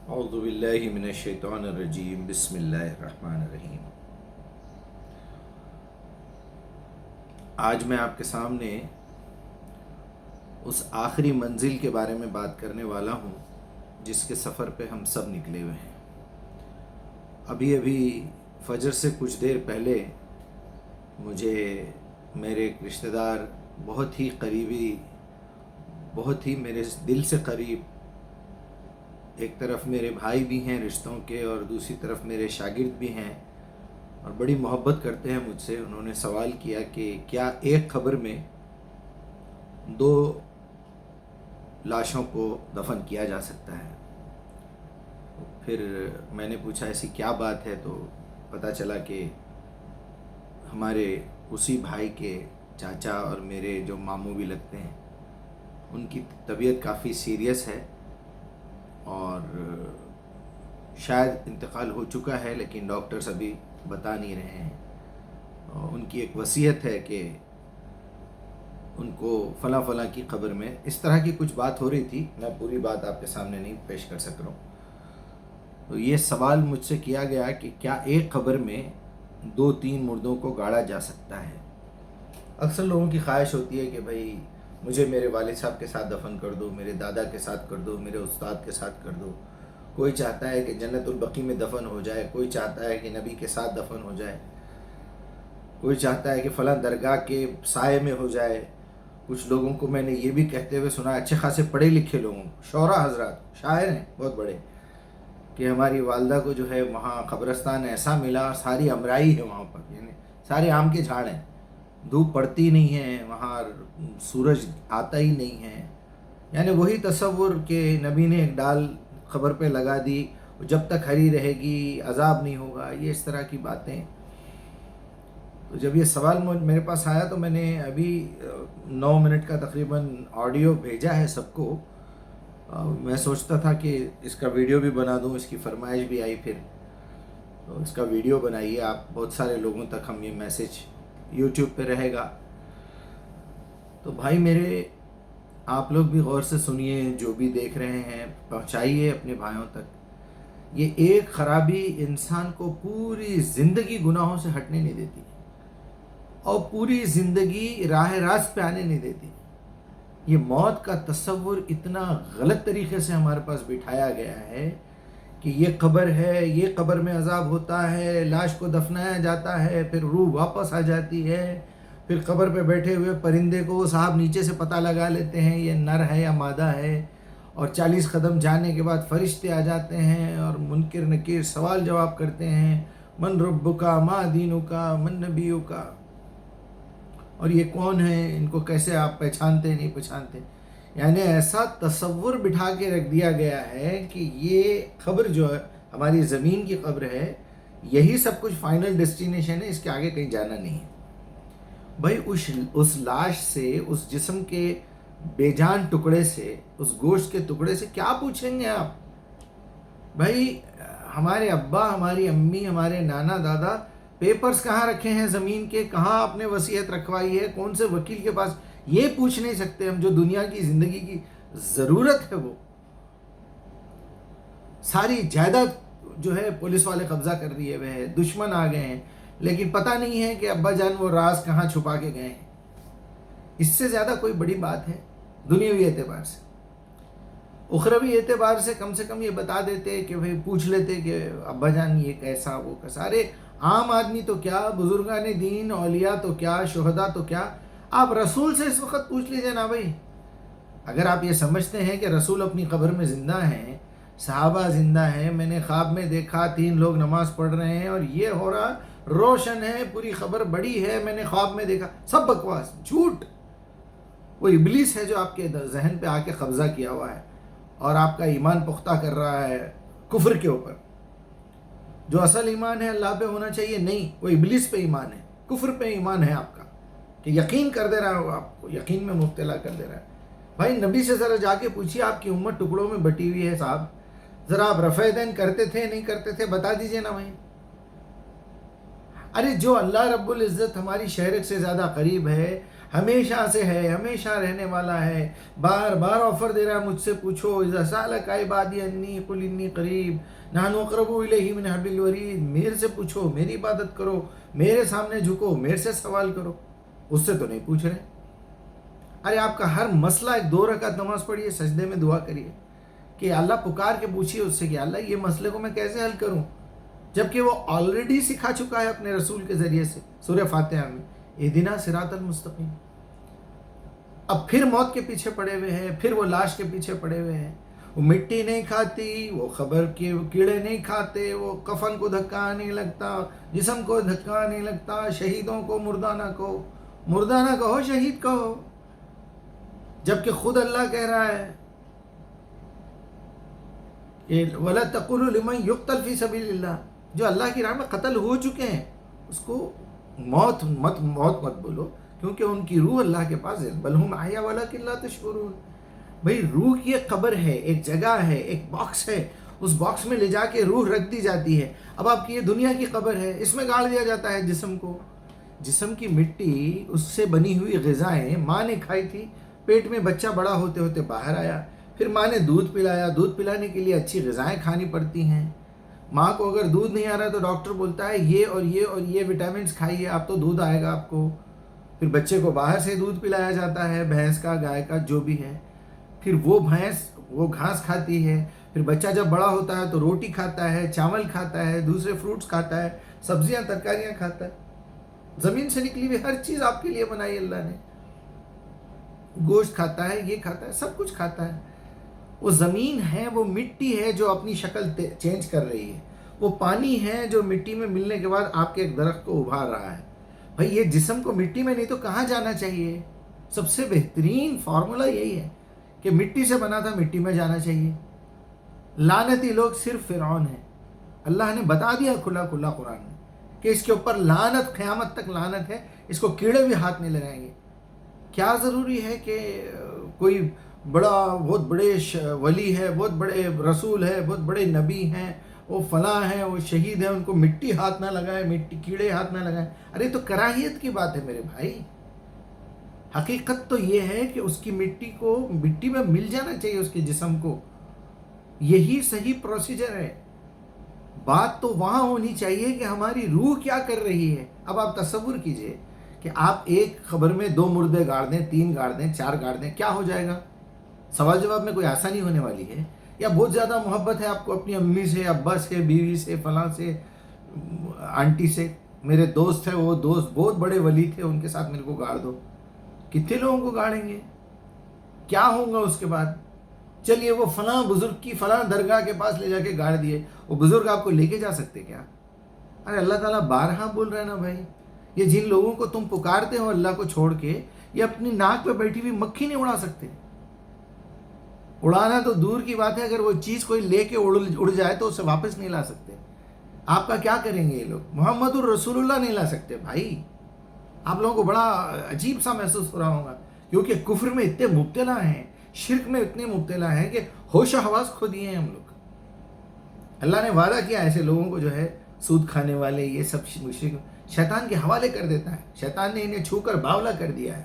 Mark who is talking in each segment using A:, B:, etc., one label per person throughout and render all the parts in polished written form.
A: اعوذ باللہ من الشیطان الرجیم بسم اللہ الرحمن الرحیم۔ آج میں آپ کے سامنے اس آخری منزل کے بارے میں بات کرنے والا ہوں جس کے سفر پہ ہم سب نکلے ہوئے ہیں۔ ابھی فجر سے کچھ دیر پہلے مجھے میرے ایک رشتہ دار، بہت ہی قریبی، بہت ہی میرے دل سے قریب، ایک طرف میرے بھائی بھی ہیں رشتوں کے اور دوسری طرف میرے شاگرد بھی ہیں اور بڑی محبت کرتے ہیں مجھ سے، انہوں نے سوال کیا کہ کیا ایک قبر میں 2 لاشوں کو دفن کیا جا سکتا ہے؟ پھر میں نے پوچھا ایسی کیا بات ہے، تو پتہ چلا کہ ہمارے اسی بھائی کے چاچا اور میرے جو ماموں بھی لگتے ہیں، ان کی طبیعت کافی سیریس ہے اور شاید انتقال ہو چکا ہے، لیکن ڈاکٹرز ابھی بتا نہیں رہے ہیں۔ ان کی ایک وصیت ہے کہ ان کو فلاں فلاں کی قبر میں، اس طرح کی کچھ بات ہو رہی تھی، میں پوری بات آپ کے سامنے نہیں پیش کر سک رہا ہوں۔ تو یہ سوال مجھ سے کیا گیا کہ کیا ایک قبر میں 2-3 مردوں کو گاڑا جا سکتا ہے؟ اکثر لوگوں کی خواہش ہوتی ہے کہ بھائی مجھے میرے والد صاحب کے ساتھ دفن کر دو، میرے دادا کے ساتھ کر دو، میرے استاد کے ساتھ کر دو۔ کوئی چاہتا ہے کہ جنت البقیع میں دفن ہو جائے، کوئی چاہتا ہے کہ نبی کے ساتھ دفن ہو جائے، کوئی چاہتا ہے کہ فلاں درگاہ کے سائے میں ہو جائے۔ کچھ لوگوں کو میں نے یہ بھی کہتے ہوئے سنا، اچھے خاصے پڑھے لکھے لوگوں، شعراء حضرات، شاعر ہیں بہت بڑے، کہ ہماری والدہ کو جو ہے وہاں قبرستان ایسا ملا، ساری امرائی ہے وہاں پر، یعنی سارے آم کے جھاڑ ہیں، دھوپ پڑتی نہیں ہے وہاں، سورج آتا ہی نہیں ہے، یعنی وہی تصور کہ نبی نے ایک ڈال قبر پہ لگا دی، جب تک ہری رہے گی عذاب نہیں ہوگا، یہ اس طرح کی باتیں۔ تو جب یہ سوال میرے پاس آیا تو میں نے ابھی 9 منٹ کا تقریباً آڈیو بھیجا ہے سب کو۔ میں سوچتا تھا کہ اس کا ویڈیو بھی بنا دوں، اس کی فرمائش بھی آئی، پھر تو اس کا ویڈیو بنائیے آپ، بہت سارے لوگوں تک ہم یہ میسج یوٹیوب پہ رہے گا۔ تو بھائی میرے، آپ لوگ بھی غور سے سنیے، جو بھی دیکھ رہے ہیں پہنچائیے اپنے بھائیوں تک۔ یہ ایک خرابی انسان کو پوری زندگی گناہوں سے ہٹنے نہیں دیتی اور پوری زندگی راہ راست پہ آنے نہیں دیتی۔ یہ موت کا تصور اتنا غلط طریقے سے ہمارے پاس بٹھایا گیا ہے کہ یہ قبر ہے، یہ قبر میں عذاب ہوتا ہے، لاش کو دفنایا جاتا ہے، پھر روح واپس آ جاتی ہے، پھر قبر پہ بیٹھے ہوئے پرندے کو صاحب نیچے سے پتہ لگا لیتے ہیں یہ نر ہے یا مادہ ہے، اور 40 قدم جانے کے بعد فرشتے آ جاتے ہیں اور منکر نکیر سوال جواب کرتے ہیں، من ربکا، ما دینکا، من نبیکا، اور یہ کون ہے، ان کو کیسے آپ پہچانتے نہیں پہچانتے۔ یعنی ایسا تصور بٹھا کے رکھ دیا گیا ہے کہ یہ قبر جو ہے ہماری زمین کی قبر ہے، یہی سب کچھ فائنل ڈیسٹینیشن ہے، اس کے آگے کہیں جانا نہیں ہے۔ بھائی اس لاش سے، اس جسم کے بے جان ٹکڑے سے، اس گوشت کے ٹکڑے سے کیا پوچھیں گے آپ؟ بھائی ہمارے ابا، ہماری امی، ہمارے نانا دادا پیپرز کہاں رکھے ہیں زمین کے، کہاں آپ نے وصیت رکھوائی ہے، کون سے وکیل کے پاس، یہ پوچھ نہیں سکتے ہم۔ جو دنیا کی زندگی کی ضرورت ہے وہ ساری جائیداد جو ہے پولیس والے قبضہ کر دیے ہوئے ہیں، دشمن آ گئے ہیں، لیکن پتہ نہیں ہے کہ ابا جان وہ راز کہاں چھپا کے گئے ہیں۔ اس سے زیادہ کوئی بڑی بات ہے دنیاوی اعتبار سے؟ اخروی اعتبار سے کم یہ بتا دیتے کہ بھئی پوچھ لیتے کہ ابا جان یہ کیسا وہ کیسا۔ ارے عام آدمی تو کیا، بزرگان دین، اولیاء تو کیا، شہداء تو کیا، آپ رسول سے اس وقت پوچھ لیجئے نا بھئی۔ اگر آپ یہ سمجھتے ہیں کہ رسول اپنی قبر میں زندہ ہیں، صحابہ زندہ ہیں، میں نے خواب میں دیکھا 3 لوگ نماز پڑھ رہے ہیں اور یہ ہو رہا، روشن ہے، پوری خبر بڑی ہے، میں نے خواب میں دیکھا، سب بکواس، جھوٹ۔ وہ ابلیس ہے جو آپ کے ذہن پہ آ کے قبضہ کیا ہوا ہے اور آپ کا ایمان پختہ کر رہا ہے کفر کے اوپر۔ جو اصل ایمان ہے اللہ پہ ہونا چاہیے، نہیں، وہ ابلیس پہ ایمان ہے، کفر پہ ایمان ہے آپ کا، کہ یقین کر دے رہا ہے، وہ آپ کو یقین میں مبتلا کر دے رہا ہے۔ بھائی نبی سے ذرا جا کے پوچھیے، آپ کی امت ٹکڑوں میں بٹی ہوئی ہے صاحب، ذرا آپ رفع دین کرتے تھے نہیں کرتے تھے، بتا دیجئے نا بھائی۔ ارے جو اللہ رب العزت ہماری شہرت سے زیادہ قریب ہے، ہمیشہ سے ہے، ہمیشہ رہنے والا ہے، بار بار آفر دے رہا ہے مجھ سے پوچھو، اذا سألک عبادی انی قل انی قریب نحن اقرب الیہ من حبل الورید، میرے سے پوچھو، میری عبادت کرو، میرے سامنے جھکو، میرے سے سوال کرو، اس سے تو نہیں پوچھ رہے۔ ارے آپ کا ہر مسئلہ، ایک 2 رکعت نماز پڑھیے، سجدے میں دعا کریے کہ اللہ پکار کے پوچھیے اس سے کہ اللہ یہ مسئلے کو میں کیسے حل کروں، جبکہ وہ آلریڈی سکھا چکا ہے اپنے رسول کے ذریعے سے سورہ فاتحہ میں، اہدنا صراط المستقیم۔ اب پھر موت کے پیچھے پڑے ہوئے ہیں، پھر وہ لاش کے پیچھے پڑے ہوئے ہیں، وہ مٹی نہیں کھاتی، وہ قبر کے کیڑے نہیں کھاتے، وہ کفن کو دھکا نہیں لگتا، جسم کو دھکا نہیں لگتا، شہیدوں کو مردہ نہ کہو، مردہ نہ کہو، شہید کہو، جبکہ خود اللہ کہہ رہا ہے کہ وَلَا تَقُولُوا لِمَنْ يُقْتَلْ فِي سَبِيلِ اللَّهِ، جو اللہ کی راہ میں قتل ہو چکے ہیں اس کو موت مت بولو، کیونکہ ان کی روح اللہ کے پاس ہے، بل ہم احیاء ولیکن لا تشعرون۔ بھئی روح کی ایک قبر ہے، ایک جگہ ہے، ایک باکس ہے، اس باکس میں لے جا کے روح رکھ دی جاتی ہے۔ اب آپ کی یہ دنیا کی قبر ہے، اس میں گاڑ دیا جاتا ہے جسم کو، جسم کی مٹی، اس سے بنی ہوئی غذائیں ماں نے کھائی تھی، پیٹ میں بچہ بڑا ہوتے ہوتے باہر آیا، پھر ماں نے دودھ پلایا، دودھ پلانے کے لیے اچھی غذائیں کھانی پڑتی ہیں۔ ماں کو اگر دودھ نہیں آ رہا تو ڈاکٹر بولتا ہے یہ اور یہ اور یہ وٹامنس کھائیے، آپ تو دودھ آئے گا آپ کو۔ پھر بچے کو باہر سے دودھ پلایا جاتا ہے، بھینس کا، گائے کا، جو بھی ہے، پھر وہ بھینس وہ گھاس کھاتی ہے، پھر بچہ جب بڑا ہوتا ہے تو روٹی کھاتا ہے، چاول کھاتا ہے، دوسرے فروٹس کھاتا ہے، سبزیاں ترکاریاں کھاتا ہے، زمین سے نکلی ہوئی ہر چیز آپ کے لیے بنائی اللہ نے، گوشت کھاتا ہے، یہ کھاتا ہے، سب کچھ کھاتا ہے۔ وہ زمین ہے، وہ مٹی ہے جو اپنی شکل چینج کر رہی ہے، وہ پانی ہے جو مٹی میں ملنے کے بعد آپ کے ایک درخت کو ابھار رہا ہے۔ بھائی یہ جسم کو مٹی میں نہیں تو کہاں جانا چاہیے؟ سب سے بہترین فارمولا یہی ہے کہ مٹی سے بنا تھا، مٹی میں جانا چاہیے۔ لعنتی لوگ صرف فرعون ہیں، اللہ نے بتا دیا کھلا کھلا قرآن میں کہ اس کے اوپر لعنت، قیامت تک لعنت ہے، اس کو کیڑے بھی ہاتھ نہیں لگائیں گے۔ کیا ضروری ہے کہ کوئی بہت بڑے ولی ہے، بہت بڑے رسول ہے، بہت بڑے نبی ہیں، وہ فلاں ہیں، وہ شہید ہیں، ان کو مٹی ہاتھ نہ لگائے، مٹی کیڑے ہاتھ نہ لگائیں؟ ارے تو کراہیت کی بات ہے میرے بھائی۔ حقیقت تو یہ ہے کہ اس کی مٹی میں مل جانا چاہیے اس کے جسم کو، یہی صحیح پروسیجر ہے۔ بات تو وہاں ہونی چاہیے کہ ہماری روح کیا کر رہی ہے۔ اب آپ تصور کیجئے کہ آپ ایک خبر میں 2 مردے گاڑ دیں، 3 گاڑ دیں، 4 گاڑ دیں، کیا ہو جائے گا؟ سوال جواب میں کوئی آسانی ہونے والی ہے؟ یا بہت زیادہ محبت ہے آپ کو اپنی امی سے، ابا سے، بیوی سے، فلاں سے، آنٹی سے؟ میرے دوست ہیں، وہ دوست بہت بڑے ولی تھے، ان کے ساتھ میرے کو گاڑ دو۔ کتنے لوگوں کو گاڑیں گے؟ کیا ہوگا اس کے بعد؟ چلیے وہ فلاں بزرگ کی فلاں درگاہ کے پاس لے جا کے گاڑ دیے، وہ بزرگ آپ کو لے کے جا سکتے کیا؟ ارے اللہ تعالیٰ بارہا بول رہے ہیں نا بھائی، یہ جن لوگوں کو تم پکارتے ہو اللہ کو چھوڑ کے، یہ اپنی ناک پہ بیٹھی ہوئی مکھی نہیں اڑا سکتے۔ اڑانا تو دور کی بات ہے، اگر وہ چیز کوئی لے کے اڑ جائے تو اسے واپس نہیں لا سکتے۔ آپ کا کیا کریں گے یہ لوگ؟ محمد الرسول اللہ نہیں لا سکتے بھائی۔ آپ لوگوں کو بڑا عجیب سا محسوس ہو رہا ہوگا، کیونکہ کفر میں اتنے مبتلا ہیں، شرک میں اتنے مبتلا ہیں کہ ہوش و حواس کھو دیے ہیں ہم لوگ۔ اللہ نے وعدہ کیا ایسے لوگوں کو جو ہے سود کھانے والے، یہ سب مشرک، شیطان کے حوالے کر دیتا ہے۔ شیطان نے انہیں چھو کر باولا کر دیا ہے۔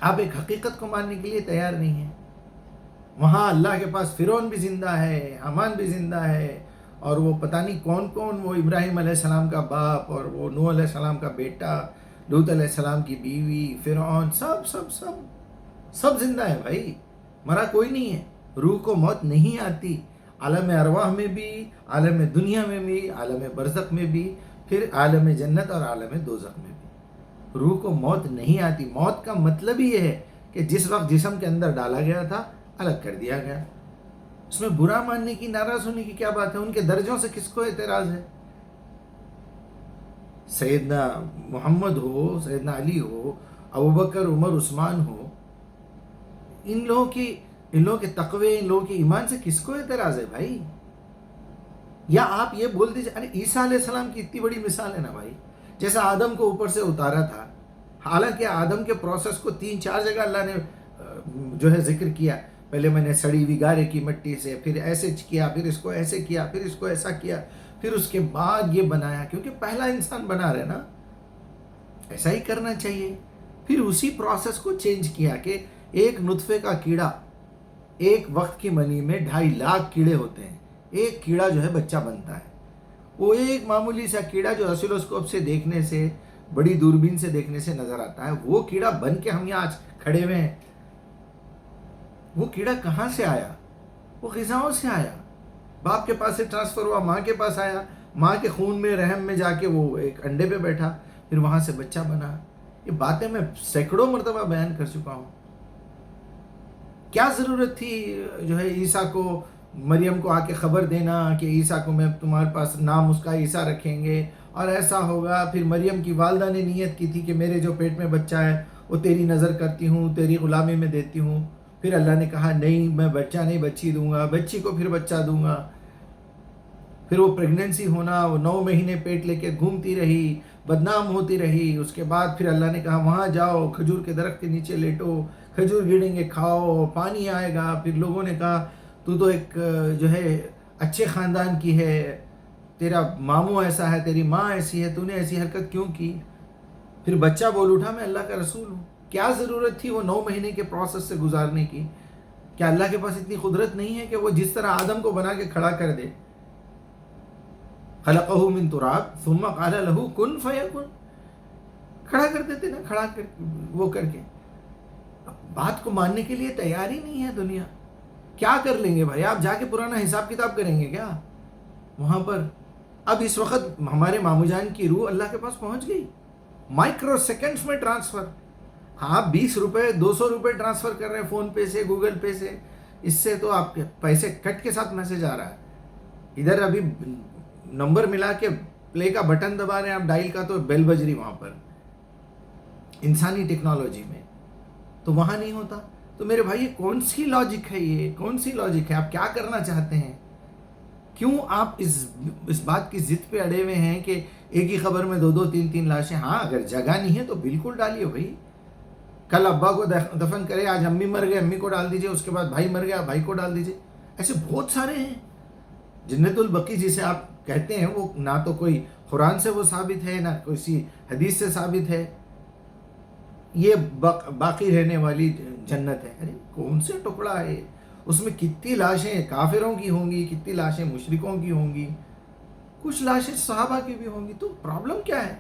A: آپ ایک حقیقت کو ماننے کے لیے تیار نہیں ہیں۔ وہاں اللہ کے پاس فرعون بھی زندہ ہے، حامان بھی زندہ ہے، اور وہ پتہ نہیں کون کون، وہ ابراہیم علیہ السلام کا باپ، اور وہ نوح علیہ السلام کا بیٹا، لوط علیہ السلام کی بیوی، فرعون، سب زندہ ہے بھائی، مرا کوئی نہیں ہے۔ روح کو موت نہیں آتی، عالم ارواح میں بھی، عالم دنیا میں بھی، عالم برزخ میں بھی، پھر عالم جنت اور عالم دوزخ میں بھی روح کو موت نہیں آتی۔ موت کا مطلب ہی یہ ہے کہ جس وقت جسم کے اندر ڈالا گیا تھا الگ کر دیا گیا۔ اس میں برا ماننے کی، ناراض ہونے کی کیا بات ہے؟ ان کے درجوں سے کس کو اعتراض ہے؟ سیدنا محمد ہو، سیدنا علی ہو، ابوبکر، عمر، عثمان ہو، ان لوگوں کے تقوی، ان لوگوں کے ایمان سے کس کو اعتراض ہے بھائی؟ یا آپ یہ بول دیجئے، ارے عیسیٰ علیہ السلام کی اتنی بڑی مثال ہے نا بھائی، جیسا آدم کو اوپر سے اتارا تھا، حالانکہ آدم کے پروسیس کو 3-4 جگہ اللہ نے جو ہے ذکر کیا۔ پہلے میں نے سڑی ہوئی گارے کی مٹی سے، پھر ایسے کیا، پھر اس کو ایسے کیا، پھر اس کو ایسا کیا، پھر اس کے بعد یہ بنایا، کیونکہ پہلا انسان بنا رہے نا، ایسا ہی کرنا چاہیے۔ پھر اسی پروسیس کو چینج کیا کہ ایک نطفے کا کیڑا ایک وقت کی منی میں 2.5 لاکھ کیڑے ہوتے ہیں، ایک کیڑا جو ہے بچہ بنتا ہے. وہ ایک معمولی سا کیڑا جو اسیلوسکوپ سے دیکھنے سے، بڑی دوربین سے دیکھنے سے نظر آتا ہے، وہ کیڑا بن کے ہم یہاں آج کھڑے ہوئے ہیں. وہ کیڑا کہاں سے آیا؟ وہ غذاؤں سے آیا. باپ کے پاس سے ٹرانسفر ہوا، ماں کے پاس آیا، ماں کے خون میں رحم میں جا کے وہ ایک انڈے پہ بیٹھا، پھر وہاں سے بچہ بنا. یہ باتیں میں سینکڑوں مرتبہ بیان کر چکا ہوں. کیا ضرورت تھی جو ہے عیسیٰ کو، مریم کو آ کے خبر دینا کہ عیسیٰ کو میں تمہارے پاس نام اس کا عیسیٰ رکھیں گے اور ایسا ہوگا. پھر مریم کی والدہ نے نیت کی تھی کہ میرے جو پیٹ میں بچہ ہے وہ تیری نظر کرتی ہوں، تیری غلامی میں دیتی ہوں. پھر اللہ نے کہا نہیں، میں بچہ نہیں بچی دوں گا، بچی کو پھر بچہ دوں گا. پھر وہ پریگننسی ہونا، وہ 9 مہینے پیٹ لے کے گھومتی رہی، بدنام ہوتی رہی. اس کے بعد پھر اللہ نے کہا وہاں جاؤ، کھجور کے درخت کے نیچے لیٹو، کھجور گریں گے کھاؤ، پانی آئے گا. پھر لوگوں نے کہا تو ایک جو ہے اچھے خاندان کی ہے، تیرا ماموں ایسا ہے، تیری ماں ایسی ہے، تو نے ایسی حرکت کیوں کی؟ پھر بچہ بول اٹھا میں اللہ کا رسول ہوں. کیا ضرورت تھی وہ 9 مہینے کے پروسیس سے گزارنے کی؟ کیا اللہ کے پاس اتنی قدرت نہیں ہے کہ وہ جس طرح آدم کو بنا کے کھڑا کر دے؟ خلقہ من تراب ثم قال له کن فیکن، کھڑا کر دیتے نا، کھڑا کر وہ کر کے. بات کو ماننے کے لیے تیار ہی نہیں ہے دنیا. کیا کر لیں گے بھائی؟ آپ جا کے پرانا حساب کتاب کریں گے کیا وہاں پر؟ اب اس وقت ہمارے مامو جان کی روح اللہ کے پاس پہنچ گئی، مائکرو سیکنڈز میں ٹرانسفر. ہاں 20 روپے 200 روپے ٹرانسفر کر رہے ہیں فون پے سے، گوگل پے سے، اس سے تو آپ کے پیسے کٹ کے ساتھ میسج آ رہا ہے. ادھر ابھی نمبر ملا کے پلے کا بٹن دبا رہے ہیں آپ ڈائل کا، تو بیل بج رہی وہاں پر انسانی ٹیکنالوجی میں. تو وہاں نہیں ہوتا. تو میرے بھائی یہ کون سی لاجک ہے؟ یہ کون سی لاجک ہے؟ آپ کیا کرنا چاہتے ہیں؟ کیوں آپ اس بات کی ضد پہ اڑے ہوئے ہیں کہ ایک ہی خبر میں 2 3 لاشیں؟ ہاں اگر جگہ نہیں ہے تو بالکل ڈالیے بھائی. کل ابا کو دفن کرے، آج امی مر گئے، امی کو ڈال دیجئے، اس کے بعد بھائی مر گیا، بھائی کو ڈال دیجئے. ایسے بہت سارے ہیں. جنت البقیع جسے آپ کہتے ہیں وہ نہ تو کوئی قرآن سے وہ ثابت ہے، نہ کسی حدیث سے ثابت ہے. یہ باقی رہنے والی جنت ہے. ارے کون سے ٹکڑا ہے؟ اس میں کتنی لاشیں کافروں کی ہوں گی، کتنی لاشیں مشرکوں کی ہوں گی، کچھ لاشیں صحابہ کی بھی ہوں گی. تو پرابلم کیا ہے؟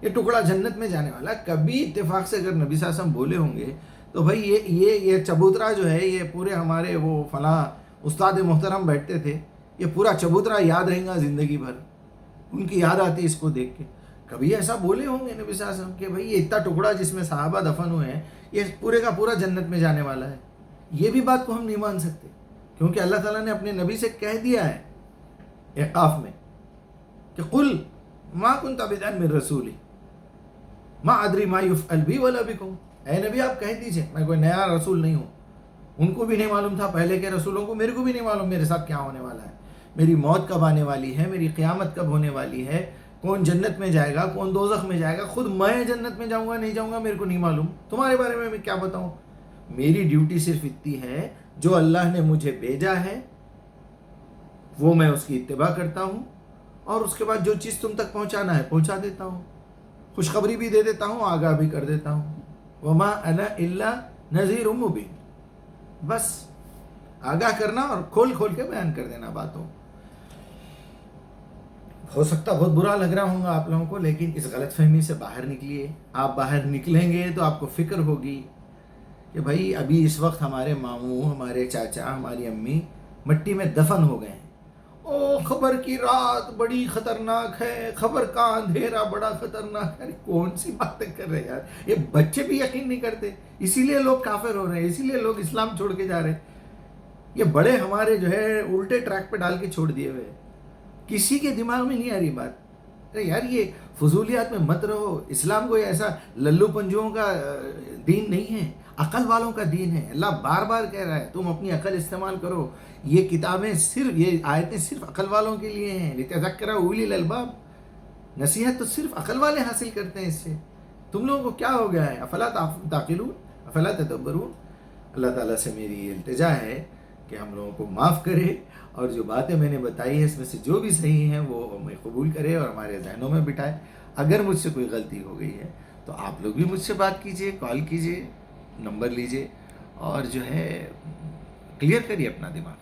A: یہ ٹکڑا جنت میں جانے والا. کبھی اتفاق سے اگر نبی صلی اللہ علیہ وسلم بولے ہوں گے تو بھائی یہ چبوترا جو ہے، یہ پورے ہمارے وہ فلاں استاد محترم بیٹھتے تھے، یہ پورا چبوترا یاد رہیں گا زندگی بھر. ان کی یاد آتی اس کو دیکھ کے. کبھی ایسا بولے ہوں گے نبی صلی اللہ علیہ وسلم کہ بھائی یہ اتنا ٹکڑا جس میں صحابہ دفن ہوئے ہیں، یہ پورے کا پورا جنت میں جانے والا ہے؟ یہ بھی بات کو ہم نہیں مان سکتے، کیونکہ اللہ تعالیٰ نے اپنے نبی سے کہہ دیا ہے احقاف میں کہ قل ما کنت بدعا من رسول ما ادری ما یفعل بی ولا بکم. اے نبی آپ کہہ دیجئے میں کوئی نیا رسول نہیں ہوں. ان کو بھی نہیں معلوم تھا پہلے کے رسولوں کو، میرے کو بھی نہیں معلوم میرے ساتھ کیا ہونے والا ہے، میری موت کب آنے والی ہے، میری قیامت کب ہونے والی ہے، کون جنت میں جائے گا، کون دوزخ میں جائے گا. خود میں جنت میں جاؤں گا نہیں جاؤں گا میرے کو نہیں معلوم. تمہارے بارے میں کیا بتاؤں؟ میری ڈیوٹی صرف اتنی ہے، جو اللہ نے مجھے بھیجا ہے وہ میں اس کی اتباع کرتا ہوں، اور اس کے بعد جو چیز تم تک پہنچانا ہے پہنچا دیتا ہوں، خوشخبری بھی دے دیتا ہوں، آگاہ بھی کر دیتا ہوں. وما انا الا نذیر مبین. بس آگاہ کرنا اور کھول کھول کے بیان کر دینا باتوں. ہو سکتا بہت برا لگ رہا ہوں گا آپ لوگوں کو، لیکن اس غلط فہمی سے باہر نکلیے. آپ باہر نکلیں گے تو آپ کو فکر ہوگی کہ بھائی ابھی اس وقت ہمارے ماموں، ہمارے چاچا، ہماری امی مٹی میں دفن ہو گئے ہیں. او خبر کی رات بڑی خطرناک ہے، خبر کا اندھیرا بڑا خطرناک ہے. کون سی باتیں کر رہے ہیں یار؟ یہ بچے بھی یقین نہیں کرتے، اسی لیے لوگ کافر ہو رہے ہیں، اسی لیے لوگ اسلام چھوڑ کے جا رہے ہیں. یہ بڑے ہمارے جو ہے الٹے ٹریک پہ ڈال کے چھوڑ دیے ہوئے. کسی کے دماغ میں نہیں آ رہی بات. ارے یار یہ فضولیات میں مت رہو. اسلام کوئی ایسا للو پنجوؤں کا دین نہیں ہے، عقل والوں کا دین ہے. اللہ بار بار کہہ رہا ہے تم اپنی عقل استعمال کرو. یہ کتابیں صرف، یہ آیتیں صرف عقل والوں کے لیے ہیں. لِتَذَكَّرَ أُولِي الْأَلْبَابِ. نصیحت تو صرف عقل والے حاصل کرتے ہیں اس سے. تم لوگوں کو کیا ہو گیا ہے؟ افلا تعقلون افلا تدبرون. اللہ تعالیٰ سے میری التجا ہے کہ ہم لوگوں کو معاف کرے، اور جو باتیں میں نے بتائی ہے اس میں سے جو بھی صحیح ہیں وہ ہمیں قبول کرے اور ہمارے ذہنوں میں بٹھائے. اگر مجھ سے کوئی غلطی ہو گئی ہے تو آپ لوگ بھی مجھ سے بات کیجئے، کال کیجئے، نمبر لیجئے اور جو ہے کلیئر کریے اپنا دماغ.